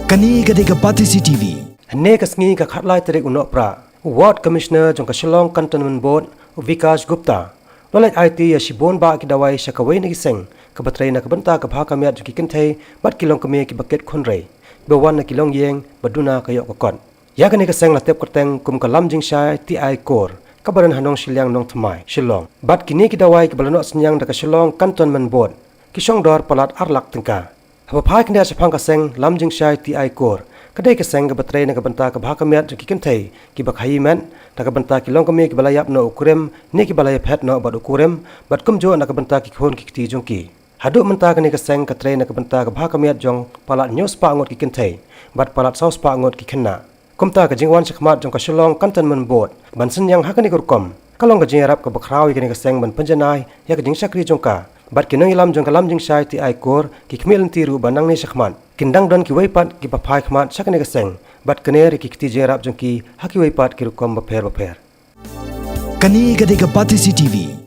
Kani gadega Pati CTV. Hane kasngi ka khatlai tarik unok pra. Ward Commissioner jong ka Shillong Cantonment Board Vikash Gupta. Lolai IT ya shibon ba ki dawai shakawai ni giseng. Ka batrai na ka banta ka bha kamiat ki kinthai bat kilong kami ki baket khonrei. Bawan na kilong yeng baduna ka yok kon. Ya kani ka seng la tep kerteng kum ka lam jing shai TI core. Kabaran hanong Shillong nong thamai Shillong. Bat kini ki dawai ki balanok senyang da ka Shillong Cantonment Board. Kisong dor palat arlak tengka. Haba phai kini asapang ka seng lam jing shai TI core. Kadai ka seng ka batrai na ka banta ka bha kamiat ki kinthai ki bakhayi men ta ka banta ki long kami ki balayap no ukurem ni ki balayap het no bad ukurem bat kum jo na ka banta ki khon ki ti jong ki hadu menta ka ni ka seng ka trai na ka banta ka bha kamiat jong palat news pa ngot ki kinthai bat palat saus pa ngot ki khenna kumta ka jingwan sakmat jong ka Shillong Cantonment Board ban sen yang hakani kurkom kalong ka jingrap ka bakrawi ka ni ka seng ban panjanai ya ka jing sakri jong ka bat kinang ilam jong kalam jing shai ti ai kor ki khmel tiru banang ni sakman kindang don ki weipat ki paphai khmat sakani ka seng bat kaner ki ti jingrap jong ki haki weipat ki rukom ba pher Kani gadega Pati CTV.